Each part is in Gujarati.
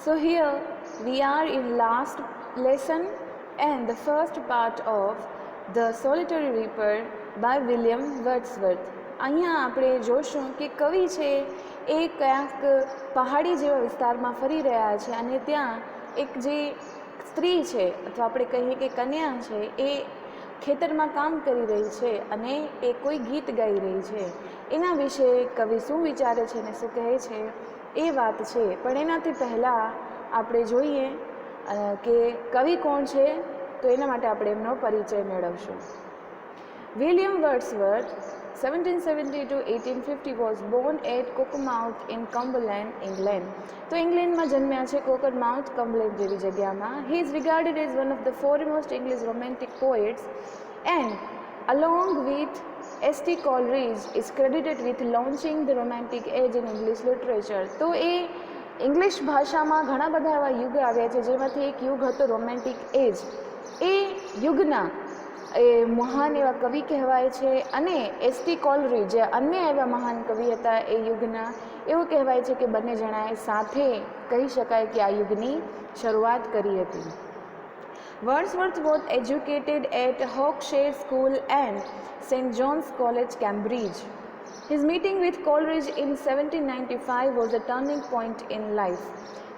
So here we are in last lesson and the first part of The Solitary Reaper by William Wordsworth. અહીંયા આપણે જોશું કે કવિ છે એ ક્યાંક પહાડી જેવા વિસ્તારમાં ફરી રહ્યા છે અને ત્યાં એક જે સ્ત્રી છે અથવા આપણે કહીએ કે કન્યા છે એ ખેતરમાં કામ કરી રહી છે અને એ કોઈ ગીત ગાઈ રહી છે. એના વિશે કવિ શું વિચારે છે ને શું કહે છે એ વાત છે. પણ એનાથી પહેલાં આપણે જોઈએ કે કવિ કોણ છે, તો એના માટે આપણે એમનો પરિચય મેળવશું. William Wordsworth 1770 to 1850 was born at Cockermouth in Cumberland, England. તો ઇંગ્લેન્ડમાં જન્મ્યા છે, કોકરમાઉથ, કમ્બલેન્ડ જેવી જગ્યામાં. He is regarded as one of the foremost English romantic poets and along with S.T. Coleridge is credited with launching the romantic age in English literature. તો એ ઇંગ્લિશ ભાષામાં ઘણા બધા એવા યુગ આવ્યા છે જેમાંથી એક યુગ હતો રોમેન્ટિક એજ. એ યુગના એ મહાન એવા કવિ કહેવાય છે અને એસ.ટી. કોલરીજ જે અન્ય એવા મહાન કવિ હતા એ યુગના, એવું કહેવાય છે કે બંને જણાએ સાથે કહી શકાય કે આ યુગની શરૂઆત કરી હતી. Wordsworth was educated at Hawkshire School and St. John's College, Cambridge. His meeting with Coleridge in 1795 was a turning point in life.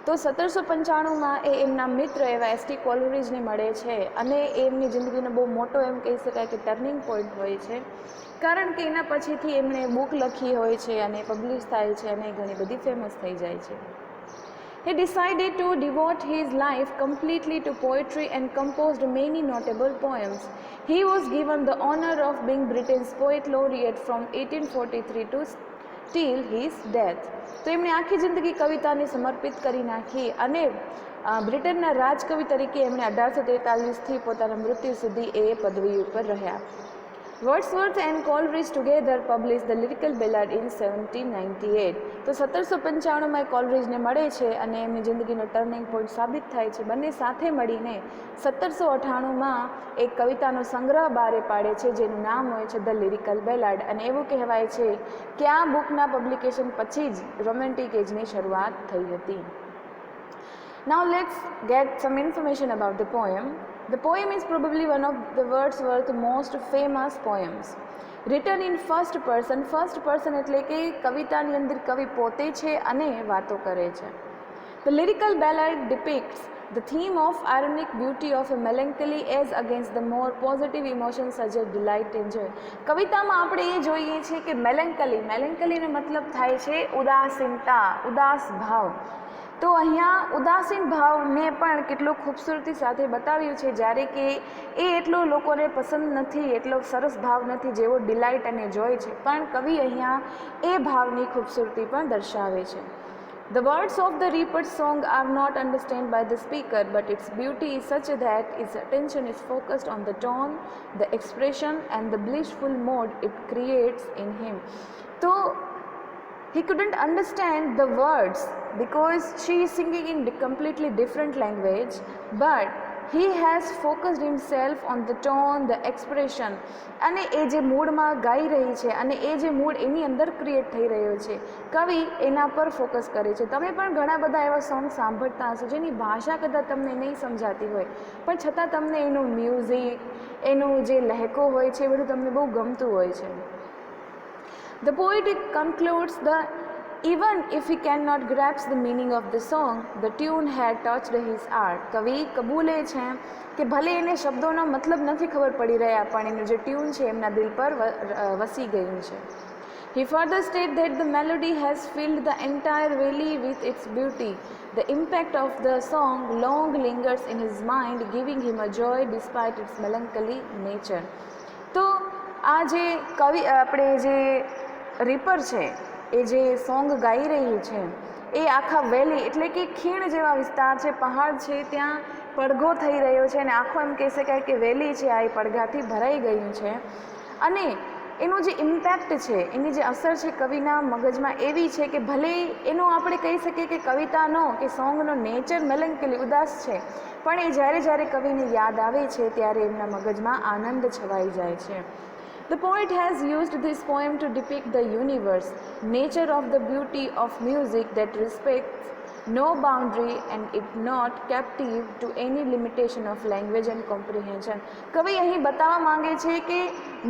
તો 1795માં એ એમના મિત્ર એવા એસ.ટી. કોલરીજને મળે છે અને એમની જિંદગીનો બહુ મોટો એમ કહી શકાય કે ટર્નિંગ પોઈન્ટ હોય છે, કારણ કે એના પછીથી એમણે બુક લખી હોય છે અને પબ્લિશ થાય છે અને ઘણી બધી ફેમસ થઈ જાય છે. He decided to devote his life completely to poetry and composed many notable poems. He was given the honor of being Britain's poet laureate from 1843 to till his death. તો એમણે આખી જિંદગી કવિતાને સમર્પિત કરી નાખી અને બ્રિટનના રાજકવિ તરીકે એમણે 1843થી પોતાના મૃત્યુ સુધી એ પદવી ઉપર રહ્યા. Wordsworth and Coleridge together published the Lyrical Ballad in 1798. તો 1795માં કોલરીજને મળે છે અને એમની જિંદગીનો ટર્નિંગ પોઈન્ટ સાબિત થાય છે. બંને સાથે મળીને 1798માં એક કવિતાનો સંગ્રહ બહાર પાડે છે જેનું નામ હોય છે ધ લિરિકલ બેલાડ. અને એવું કહેવાય છે કે આ બુકના પબ્લિકેશન પછી જ રોમેન્ટિક એજની શરૂઆત થઈ હતી. Now let's get some information about the poem. The poem is probably one of the Wordsworth's most famous poems. Written in first person. First person એટલે કે કવિતાની અંદર કવિ પોતે છે અને વાતો કરે છે. The lyrical ballad depicts the theme of ironic beauty of a melancholy as against the more positive emotions such as delight and joy. કવિતામાં આપણે એ જોઈએ છીએ કે મેલેન્કલીનો મતલબ થાય છે ઉદાસીનતા, ઉદાસ ભાવ. તો અહીંયા ઉદાસીન ભાવને પણ કેટલો ખૂબસૂરતી સાથે બતાવ્યું છે, જ્યારે કે એ એટલો લોકોને પસંદ નથી, એટલો સરસ ભાવ નથી જેવો ડિલાઇટ અને જોય છે, પણ કવિ અહીંયા એ ભાવની ખૂબસૂરતી પણ દર્શાવે છે. The words of the Reaper's song are not understood by the speaker, but its beauty is such that his attention is focused on the tone, the expression and the blissful mood it creates in him. So he couldn't understand the words because she is singing in completely different language, but he has focused himself on the tone, the expression અને એ જે મૂડમાં ગાઈ રહી છે અને એ જે મૂડ એની અંદર ક્રિએટ થઈ રહ્યો છે, કવિ એના પર ફોકસ કરે છે. તમે પણ ઘણા બધા એવા સોંગ સાંભળતા હશો જેની ભાષા કદાચ તમને નહીં સમજાતી હોય, પણ છતાં તમને એનું મ્યુઝિક, એનું જે લહેકો હોય છે એ બધું તમને બહુ ગમતું હોય છે. The poet concludes that even if he cannot grasp the meaning of the song, the tune had touched his heart. કવિ કબૂલે છે કે ભલે એને શબ્દોનો મતલબ નથી ખબર પડી રહ્યા, પણ એનું જે ટ્યુન છે એમના દિલ પર વસી ગયું છે. He further stated that the melody has filled the entire valley with its beauty. The impact of the song long lingers in his mind, giving him a joy despite its melancholy nature. તો આ જે કવિ આપણે જે રીપર છે એ જે સોંગ ગાઈ રહી છે એ આખા વેલી એટલે કે ખીણ જેવા વિસ્તાર છે, પહાડ છે, ત્યાં પડઘો થઈ રહ્યો છે અને આખો એમ કહી શકાય કે વેલી છે આ એ પડઘાથી ભરાઈ ગયું છે. અને એનું જે ઇમ્પેક્ટ છે, એની જે અસર છે કવિના મગજમાં એવી છે કે ભલે એનો આપણે કહી શકીએ કે કવિતાનો કે સોંગનો નેચર મેલેન્કલી ઉદાસ છે, પણ એ જ્યારે જ્યારે કવિને યાદ આવે છે ત્યારે એમના મગજમાં આનંદ છવાઈ જાય છે. The poet has used this poem to depict the universe, nature of the beauty of music that respects no boundary and it not captive to any limitation of language and comprehension. કવિ અહીં બતાવવા માંગે છે કે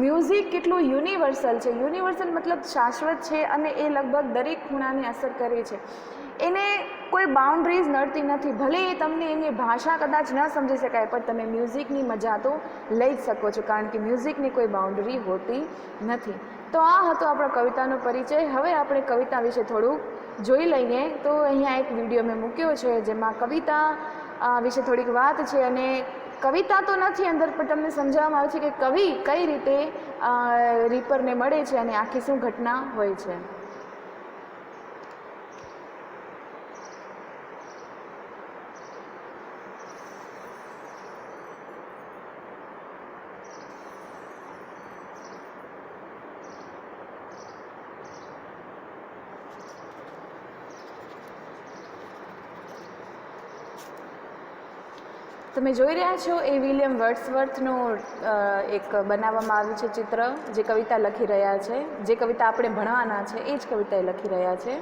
મ્યુઝિક કેટલું યુનિવર્સલ છે. યુનિવર્સલ મતલબ શાશ્વત છે અને એ લગભગ દરેક ખૂણાને અસર કરે છે. એને કોઈ બાઉન્ડ્રીઝ નડતી નથી. ભલે એ તમને એની ભાષા કદાચ ન સમજી શકાય પણ તમે મ્યુઝિકની મજા તો લઈ જ શકો છો, કારણ કે મ્યુઝિકની કોઈ બાઉન્ડ્રી હોતી નથી. તો આ હતો આપણો કવિતાનો પરિચય. હવે આપણે કવિતા વિશે થોડુંક જોઈ લઈએ. તો અહીંયા એક વિડીયો મેં મૂક્યો છે જેમાં કવિતા વિશે થોડીક વાત છે, અને કવિતા તો નથી અંદર પણ તમને સમજાવવામાં આવે છે કે કવિ કઈ રીતે રીપરને મળે છે અને આખી શું ઘટના હોય છે. તમે જોઈ રહ્યા છો એ વિલિયમ વર્ડ્સવર્થનું એક બનાવવામાં આવ્યું છે ચિત્ર, જે કવિતા લખી રહ્યા છે. જે કવિતા આપણે ભણવાના છે એ જ કવિતા લખી રહ્યા છે.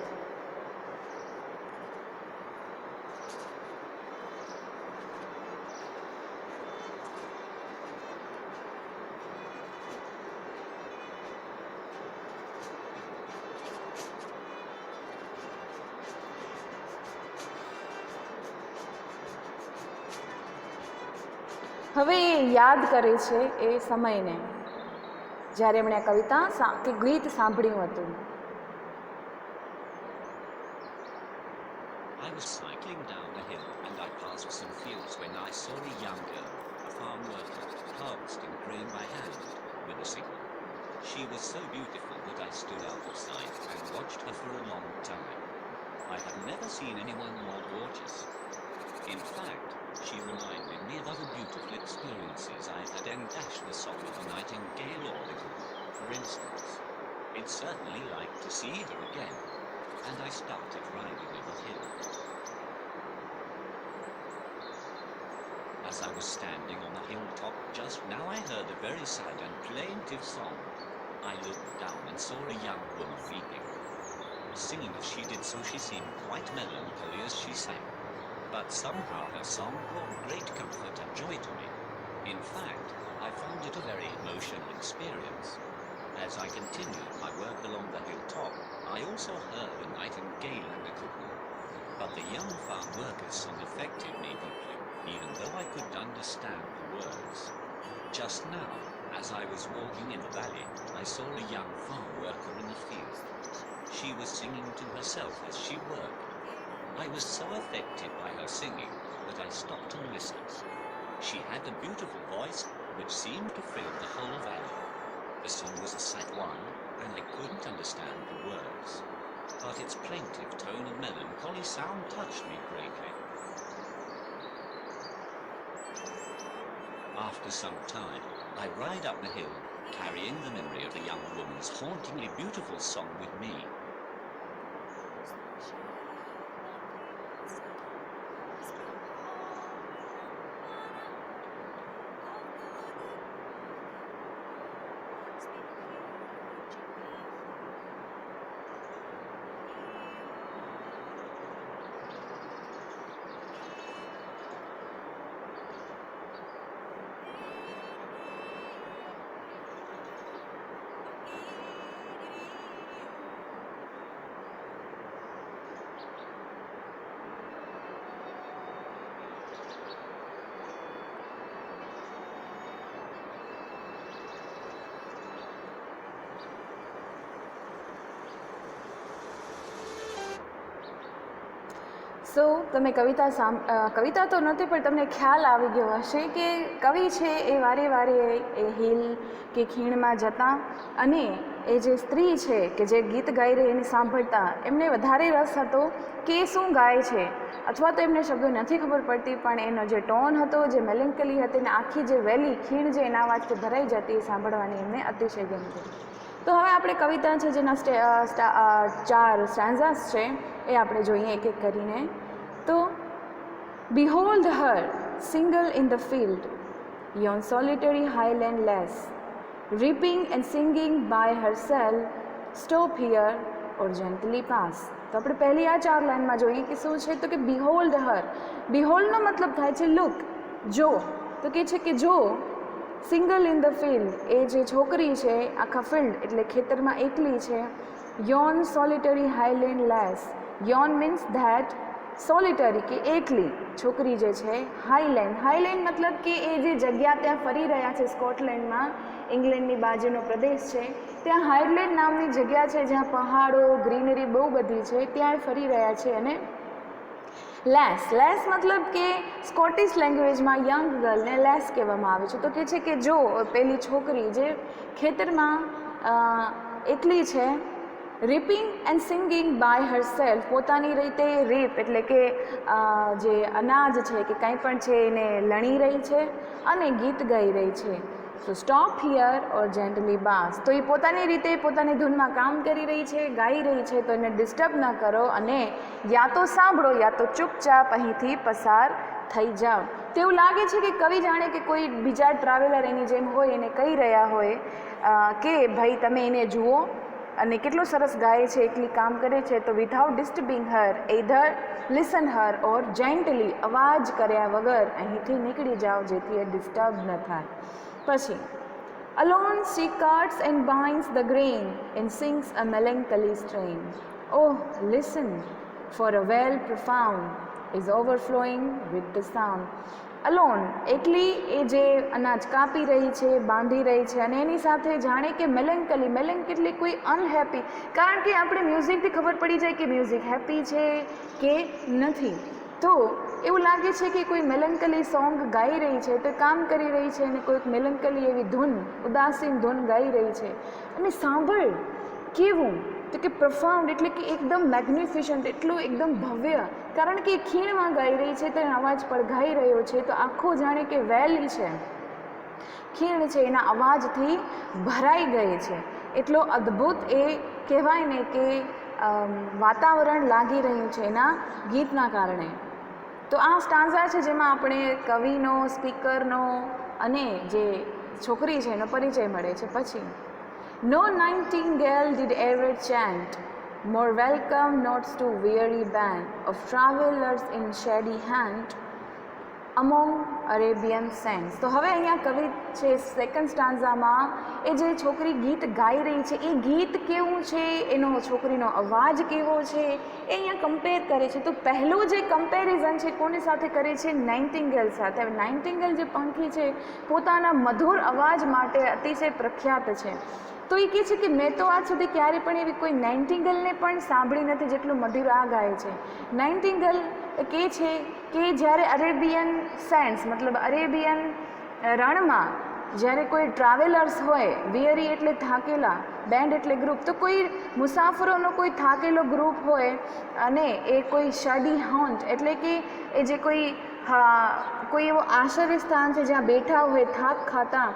હવે એ યાદ કરે છે એ સમયને જ્યારે એમણે આ કવિતા કે ગીત સાંભળ્યું હતું. I was cycling down a hill and I passed some fields when I saw a young girl, a farm worker, harvesting grain by hand with a sickle. She was so beautiful that I stood out of sight and watched her for a long time. I have never seen anyone more gorgeous. In fact, she reminded me of other beautiful experiences I had in Dash the Song of the Nightingale or the Cuckoo, for instance. It's certainly like to see her again, and I started riding up a hill. As I was standing on the hilltop just now, I heard a very sad and plaintive song. I looked down and saw a young woman weeping. Singing as she did so, she seemed quite melancholy as she sang. But somehow her song brought great comfort and joy to me. In fact, I found it a very emotional experience. As I continued my work along the hilltop, I also heard a nightingale and a cuckoo. But the young farm worker's song affected me deeply, even though I couldn't understand the words. Just now, as I was walking in the valley, I saw a young farm worker in the field. She was singing to herself as she worked. I was so affected by her singing that I stopped and listened. She had a beautiful voice which seemed to fill the whole valley. The song was a sad one, and I couldn't understand the words. But its plaintive tone and melancholy sound touched me greatly. After some time, I ride up the hill, carrying the memory of the young woman's hauntingly beautiful song with me. સો તમે કવિતા તો નથી પણ તમને ખ્યાલ આવી ગયો હશે કે કવિ છે એ વારે વારે એ હિલ કે ખીણમાં જતા અને એ જે સ્ત્રી છે કે જે ગીત ગાઈ રહી એને સાંભળતા એમને વધારે રસ હતો કે એ શું ગાય છે, અથવા તો એમને શબ્દો નથી ખબર પડતી પણ એનો જે ટોન હતો, જે મેલેન્કલી હતી ને આખી જે વેલી ખીણ જે એના અવાજથી ભરાઈ જતી એ સાંભળવાની એમને અતિશય ગમતી. તો હવે આપણે કવિતા છે જેના 4 સ્ટાન્ઝાસ છે એ આપણે જોઈએ એક એક કરીને. તો behold her single in the field, yon solitary highland lass, reaping and singing by herself, stop here or gently pass. તો આપણે પહેલી આ 4 લાઇનમાં જોઈએ કે શું છે, તો કે બિહોલ્ડ હર. બિહોલ્ડનો મતલબ થાય છે લુક, જો. તો કે છે કે જો સિંગલ ઇન ધ ફિલ્ડ, એ જે છોકરી છે આખા ફિલ્ડ એટલે ખેતરમાં એકલી છે. Yon solitary highland lass. Yon means that, solitary કે એકલી છોકરી જે છે. હાઇલેન્ડ, હાઇલેન્ડ મતલબ કે એ જે જગ્યા ત્યાં ફરી રહ્યા છે સ્કોટલેન્ડમાં, ઇંગ્લેન્ડની બાજુનો પ્રદેશ છે, ત્યાં હાઇલેન્ડ નામની જગ્યા છે જ્યાં પહાડો, ગ્રીનરી બહુ બધી છે, ત્યાં ફરી રહ્યા છે. અને લેસ, લેસ મતલબ કે સ્કોટિશ લેંગ્વેજમાં યંગ ગર્લને લેસ કહેવામાં આવે છે. તો કે છે કે જો પેલી છોકરી જે ખેતરમાં એકલી છે, reaping and singing by herself, પોતાની રીતે રીપ એટલે કે જે અનાજ છે કે કંઈ પણ છે એને લણી રહી છે અને ગીત ગાઈ રહી છે. તો સ્ટોપ હિયર ઓર જેન્ટલી બાસ, તો એ પોતાની રીતે પોતાની ધૂનમાં કામ કરી રહી છે, ગાઈ રહી છે, તો એને ડિસ્ટર્બ ન કરો અને યા તો સાંભળો યા તો ચૂપચાપ અહીંથી પસાર થઈ જાઓ. તો એવું લાગે છે કે કવિ જાણે કે કોઈ બીજા ટ્રાવેલર એની જેમ હોય એને કહી રહ્યા હોય કે ભાઈ તમે એને જુઓ અને કેટલો સરસ ગાય છે, એકલી કામ કરે છે, તો વિધાઉટ ડિસ્ટર્બિંગ હર એધર લિસન હર ઓર જેન્ટલી, અવાજ કર્યા વગર અહીંથી નીકળી જાઓ જેથી એ ડિસ્ટર્બ ન થાય. પછી alone she cuts and binds the grain and sings a melancholy strain. Oh, listen, for a well profound is overflowing with the sound. Alone, એકલી એ જે અનાજ કાપી રહી છે, બાંધી રહી છે અને એની સાથે જાણે કે મેલેન્કલી, મેલેન્કલી કોઈ અનહેપી, કારણ કે આપણે મ્યુઝિકથી ખબર પડી જાય કે મ્યુઝિક હેપી છે કે નથી. તો એવું લાગે છે કે કોઈ મેલેન્કલી સોંગ ગાઈ રહી છે, તો કામ કરી રહી છે અને કોઈક મેલેન્કલી એવી ધૂન, ઉદાસીન ધૂન ગાઈ રહી છે. અને સાંભળ કેવું, તો કે પ્રફાઉન્ડ એટલે કે એકદમ મેગ્નિફિશન્ટ, એટલું એકદમ ભવ્ય, કારણ કે ખીણમાં ગાઈ રહી છે તો અવાજ પડઘાઈ રહ્યો છે, તો આખો જાણે કે વેલી છે, ખીણ છે એના અવાજથી ભરાઈ ગઈ છે. એટલો અદ્ભુત એ કહેવાય ને કે વાતાવરણ લાગી રહ્યું છે એના ગીતના કારણે. તો આ સ્ટાન્ઝા છે જેમાં આપણે કવિનો, સ્પીકરનો અને જે છોકરી છે એનો પરિચય મળે છે. પછી No nightingale did ever chant more welcome notes to weary band of travelers in shady hand among Arabian sands. તો હવે અહીંયા કવિ છે સેકન્ડ સ્ટાન્ઝામાં એ જે છોકરી ગીત ગાઈ રહી છે એ ગીત કેવું છે, એનો છોકરીનો અવાજ કેવો છે એ અહીંયા કમ્પેર કરે છે. તો પહેલું જે કમ્પેરિઝન છે કોની સાથે કરે છે, નાઇન્ટિંગેલ સાથે. હવે નાઇન્ટિંગેલ જે પંખી છે પોતાના મધુર અવાજ માટે અતિશય પ્રખ્યાત છે. તો એ કહે છે કે મેં તો આજ સુધી ક્યારે પણ એવી કોઈ નાઇન્ટિંગેલને પણ સાંભળી નથી જેટલું મધુર આ ગાય છે. નાઇન્ટિંગેલ કહે છે કે જ્યારે અરેબિયન સેન્ડ્સ મતલબ અરેબિયન રણમાં જ્યારે કોઈ ટ્રાવેલર્સ હોય, વિયરી એટલે થાકેલા, બેન્ડ એટલે ગ્રુપ, તો કોઈ મુસાફરોનો કોઈ થાકેલો ગ્રુપ હોય અને એ કોઈ શડી હોન્ટ એટલે કે એ જે કોઈ એવો આશ્રય સ્થાન છે જ્યાં બેઠા હોય થાક ખાતા,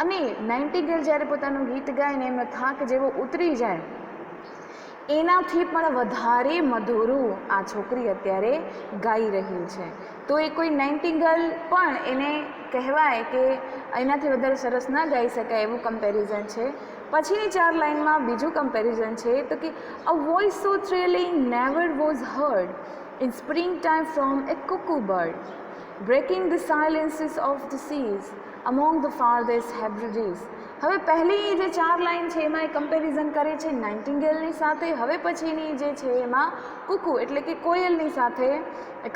અને નાઇન્ટિંગેલ જ્યારે પોતાનું ગીત ગાય ને એમનો થાક જેવો ઉતરી જાય, એનાથી પણ વધારે મધુરું આ છોકરી અત્યારે ગાઈ રહી છે. તો એ કોઈ નાઇન્ટિંગેલ પણ એને કહેવાય કે એનાથી વધારે સરસ ના ગાઈ શકાય એવું કમ્પેરિઝન છે. પછીની 4 લાઇનમાં બીજું કમ્પેરિઝન છે, તો કે a voice so thrilling never was heard in spring time from a cuckoo bird, breaking the silences of the seas among the farthest Hebrides. હવે પહેલી જે 4 લાઇન છે એમાં એ કમ્પેરિઝન કરે છે નાઇન્ટિંગેલની સાથે. હવે પછીની જે છે એમાં કુકુ એટલે કે કોયલની સાથે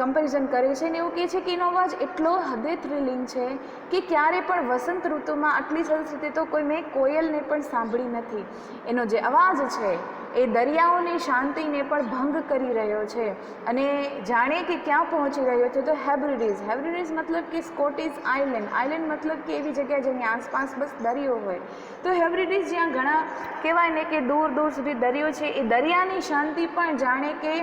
કમ્પેરિઝન કરે છે ને એવું કહે છે કે એનો અવાજ એટલો હદે થ્રિલિંગ છે કે ક્યારે પણ વસંત ઋતુમાં આટલી સરસ રીતે તો કોઈ મેં કોયલને પણ સાંભળી નથી. એનો જે અવાજ છે એ દરિયાઓની શાંતિને પણ ભંગ કરી રહ્યો છે અને જાણે કે ક્યાં પહોંચી રહ્યો છે, તો હેબ્રિડીઝ, હેબ્રિડીઝ મતલબ કે સ્કોટિશ આઇલેન્ડ, આઇલેન્ડ મતલબ કે એવી જગ્યા જેની આસપાસ બસ દરિયો હોય, તો હેબ્રિડીઝ જ્યાં ઘણા કહેવાય ને કે દૂર દૂર સુધી દરિયો છે, એ દરિયાની શાંતિ પણ જાણે કે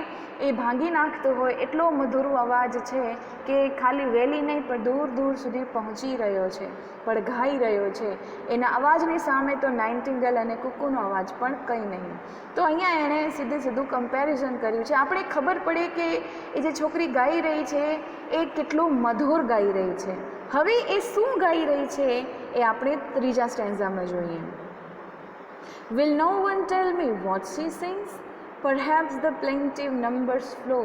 એ ભાંગી નાખતો હોય એટલો મધુર અવાજ છે કે ખાલી વેલી નહીં પણ દૂર દૂર સુધી પહોંચી રહ્યો છે, પડઘાઈ રહ્યો છે. એના અવાજની સામે તો નાઇન્ટિંગેલ અને કુકુનો અવાજ પણ કંઈ નહીં. તો અહીંયા એણે સીધું કમ્પેરિઝન કર્યું છે. આપણે ખબર પડે કે એ જે છોકરી ગાઈ રહી છે એ કેટલું મધુર ગાઈ રહી છે. હવે એ શું ગાઈ રહી છે એ આપણે ત્રીજા સ્ટેન્ઝામાં જોઈએ. Will no one tell me what she sings? perhaps the plaintive numbers flow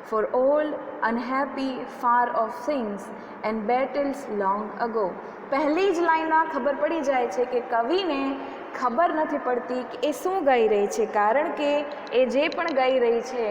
for old, unhappy, far off things and battles long ago. પહેલી જ લાઈનમાં ખબર પડી જાય છે કે કવિને ખબર નથી પડતી કે એ શું ગાઈ રહી છે, કારણ કે એ જે પણ ગાઈ રહી છે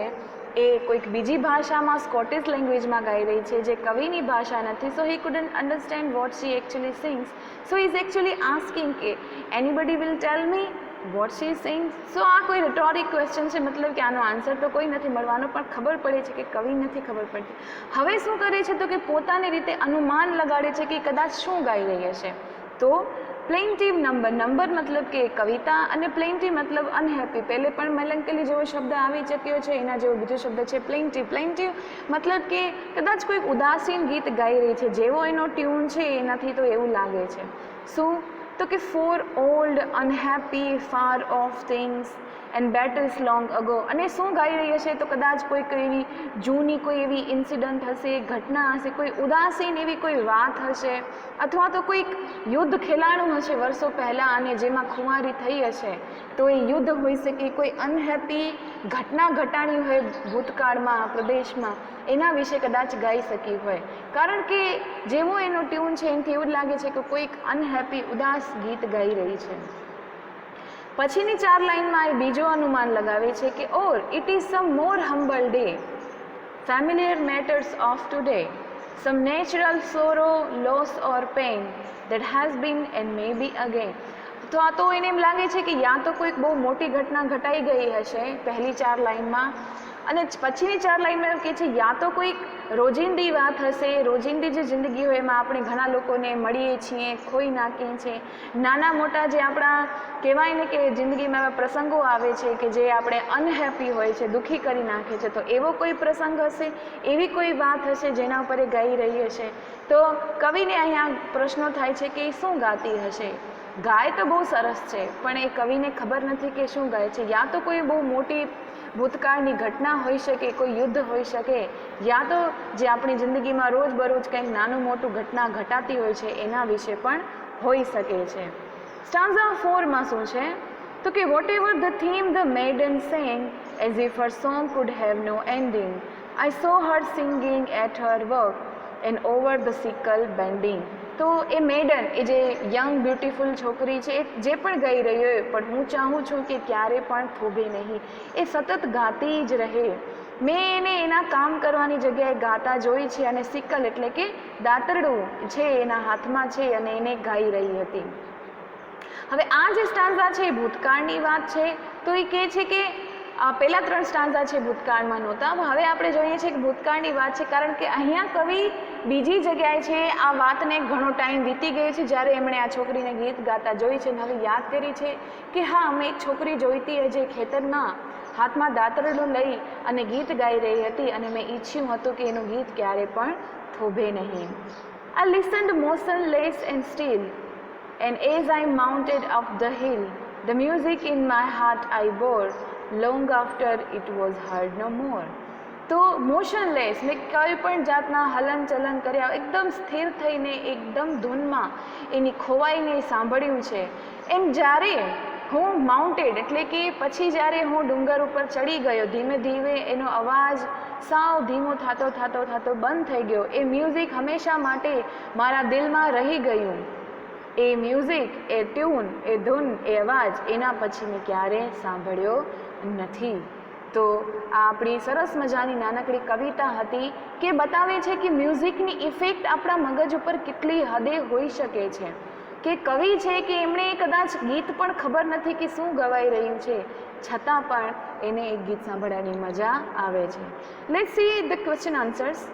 એ કોઈક બીજી ભાષામાં, સ્કોટિશ લેંગ્વેજમાં ગાઈ રહી છે, જે કવિની ભાષા નથી. So he couldn't understand what she actually sings. So is actually asking કે anybody will tell me what she sings. So આ કોઈ રિટોરિક ક્વેશ્ચન છે, મતલબ કે આનો આન્સર તો કોઈ નથી મળવાનો, પણ ખબર પડે છે કે કવિ નથી ખબર પડતી. હવે શું કરે છે તો કે પોતાની રીતે અનુમાન લગાડે છે કે કદાચ શું ગાઈ રહી હશે. તો પ્લેન્ટિવ નંબર, નંબર મતલબ કે કવિતા, અને પ્લેન્ટિવ મતલબ અનહેપી. પહેલે પણ મેલન્કલી જેવો શબ્દ આવી ચૂક્યો છે, એના જેવો બીજો શબ્દ છે પ્લેન્ટિવ. પ્લેન્ટિવ મતલબ કે કદાચ કોઈક ઉદાસીન ગીત ગાઈ રહી છે, જેવો એનો ટ્યુન છે એનાથી તો એવું લાગે છે. શું તો કે for old, unhappy, far off things and battles long ago. અને શું ગાઈ રહી હશે તો કદાચ કોઈક એવી જૂની કોઈ એવી ઇન્સિડન્ટ હશે, ઘટના હશે, કોઈ ઉદાસીન એવી કોઈ વાત હશે, અથવા તો કોઈક યુદ્ધ ખેલાણું હશે વર્ષો પહેલાં અને જેમાં ખુમારી થઈ હશે, તો એ યુદ્ધ હોઈ શકે. કોઈ અનહેપી ઘટના ઘટાડી હોય ભૂતકાળમાં, પ્રદેશમાં, એના વિશે કદાચ ગાઈ શકી હોય, કારણ કે જેવો એનો ટ્યુન છે એનાથી એવું જ લાગે છે કે કોઈક અનહેપી, ઉદાસ ગીત ગાઈ રહી છે. પછીની 4 લાઇનમાં એ બીજો અનુમાન લગાવે છે કે or it is some more humble day, familiar matters of today, some natural sorrow, loss or pain that has been and may be again. તો આ તો એને એમ લાગે છે કે યા તો કોઈક બહુ મોટી ઘટના ઘટાઈ ગઈ હશે પહેલી 4 લાઇનમાં, અને પછીની 4 લાઇનમાં કહે છે યા તો કોઈક રોજિંદી વાત હશે, રોજિંદી જે જિંદગી હોય એમાં આપણે ઘણા લોકોને મળીએ છીએ, ખોઈ નાખીએ છીએ, નાના મોટા જે આપણા કહેવાય ને કે જિંદગીમાં એવા પ્રસંગો આવે છે કે જે આપણે અનહેપી હોય છે, દુઃખી કરી નાખે છે, તો એવો કોઈ પ્રસંગ હશે, એવી કોઈ વાત હશે જેના ઉપર એ ગાઈ રહી હશે. તો કવિને અહીંયા પ્રશ્નો થાય છે કે એ શું ગાતી હશે. ગાય તો બહુ સરસ છે, પણ એ કવિને ખબર નથી કે શું ગાય છે. યા તો કોઈ બહુ મોટી ભૂતકાળની ઘટના હોઈ શકે, કોઈ યુદ્ધ હોઈ શકે, યા તો જે આપણી જિંદગીમાં રોજબરોજ કંઈક નાનું મોટું ઘટના ઘટાતી હોય છે એના વિશે પણ હોઈ શકે છે. સ્ટાન્ઝા 4માં શું છે તો કે whatever the theme the maiden sang as if her song could have no ending, I saw her singing at her work and over the sickle bending. તો એ મેડન, એ જે યંગ બ્યુટીફુલ છોકરી છે, એ જે પણ ગાઈ રહી હોય, પણ હું ચાહું છું કે ક્યારે પણ થોભે નહીં, એ સતત ગાતી જ રહે. મેં એને એના કામ કરવાની જગ્યાએ ગાતા જોઈ છે, અને સિકલ એટલે કે દાતરડું છે એના હાથમાં છે અને એને ગાઈ રહી હતી. હવે આ જે સ્ટાન્ઝા છે એ ભૂતકાળની વાત છે. તો એ કહે છે કે પહેલા 3 સ્ટાન્ઝા છે ભૂતકાળમાં નહોતા, હવે આપણે જોઈએ છીએ કે ભૂતકાળની વાત છે, કારણ કે અહીંયા કવિ બીજી જગ્યાએ છે. આ વાતને ઘણો ટાઈમ વીતી ગયો છે જ્યારે એમણે આ છોકરીને ગીત ગાતા જોઈ છે, અને હવે યાદ કરી છે કે હા, અમે એક છોકરી જોઈતી જે ખેતરમાં હાથમાં દાતરડું લઈ અને ગીત ગાઈ રહી હતી, અને મેં ઈચ્છ્યું હતું કે એનું ગીત ક્યારે પણ થોભે નહીં. I listened motionless and still, and as I mounted up the hill, the music in my heart I bore, long after it was heard no more. તો મોશનલેસ, મેં કોઈ પણ જાતના હલન ચલન કર્યા, એકદમ સ્થિર થઈને એકદમ ધૂનમાં એની ખોવાઈને સાંભળ્યું છે. એમ જ્યારે હું માઉન્ટેડ એટલે કે પછી જ્યારે હું ડુંગર ઉપર ચડી ગયો, ધીમે ધીમે એનો અવાજ સાવ ધીમો થતો થતો થતો બંધ થઈ ગયો. એ મ્યુઝિક હંમેશા માટે મારા દિલમાં રહી ગયું. એ મ્યુઝિક, એ ટ્યુન, એ ધૂન, એ અવાજ એના પછી મેં ક્યારેય સાંભળ્યો નથી. તો આ આપણી સરસ મજાની નાનકડી કવિતા હતી કે બતાવે છે કે મ્યુઝિકની ઇફેક્ટ આપણા મગજ ઉપર કેટલી હદે હોઈ શકે છે. કે કવિ છે કે એમણે કદાચ ગીત પણ ખબર નથી કે શું ગવાઈ રહ્યું છે, છતાં પણ એને એક ગીત સાંભળવાની મજા આવે છે. Let's see the question answers.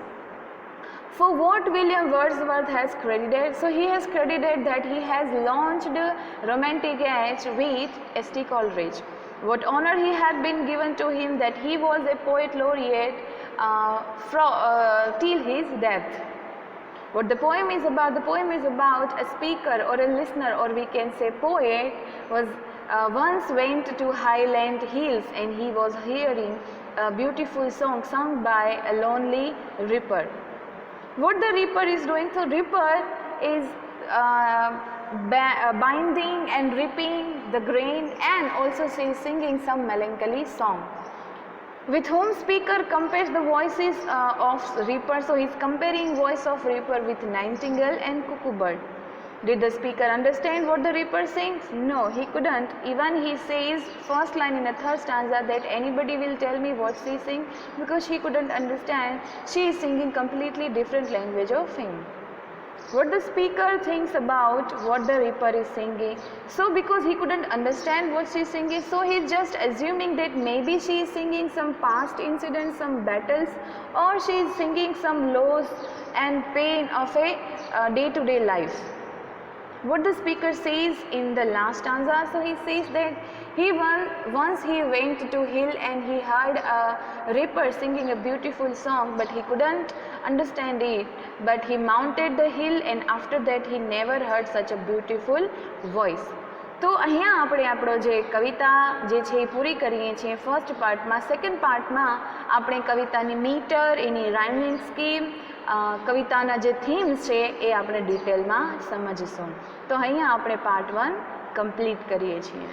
For what William Wordsworth has credited? So he has credited that he has launched Romantic Age with S.T. Coleridge. What honor he had been given to him that he was a poet laureate till his death. What the poem is about? The poem is about a speaker or a listener, or we can say poet, was once went to highland hills and he was hearing a beautiful song sung by a lonely reaper. What the reaper is doing? So reaper is binding and reaping the grain, and also she is singing some melancholy song. With whom speaker compares the voices of reaper. So he is comparing voice of reaper with nightingale and cuckoo bird. Did the speaker understand what the reaper sings? No, he couldn't. Even he says first line in the third stanza that anybody will tell me what she sings, because he couldn't understand. She is singing completely different language of him. What the speaker thinks about what the reaper is singing. So because he couldn't understand what she is singing, so he is just assuming that maybe she is singing some past incidents, some battles, or she is singing some loss and pain of a day-to-day life. What the speaker says in the last stanza, so he says that once he went to hill and he heard a reaper singing a beautiful song, but he couldn't understand it, but he mounted the hill and after that he never heard such a beautiful voice. તો અહીંયા આપણે આપણો જે કવિતા જે છે એ પૂરી કરીએ છીએ ફર્સ્ટ પાર્ટમાં. સેકન્ડ પાર્ટમાં આપણે કવિતાની મીટર, એની રાઇમિંગ સ્કીમ, કવિતાના જે થીમ્સ છે એ આપણે ડિટેલમાં સમજીશું. તો અહીંયા આપણે પાર્ટ 1 કમ્પ્લીટ કરીએ છીએ.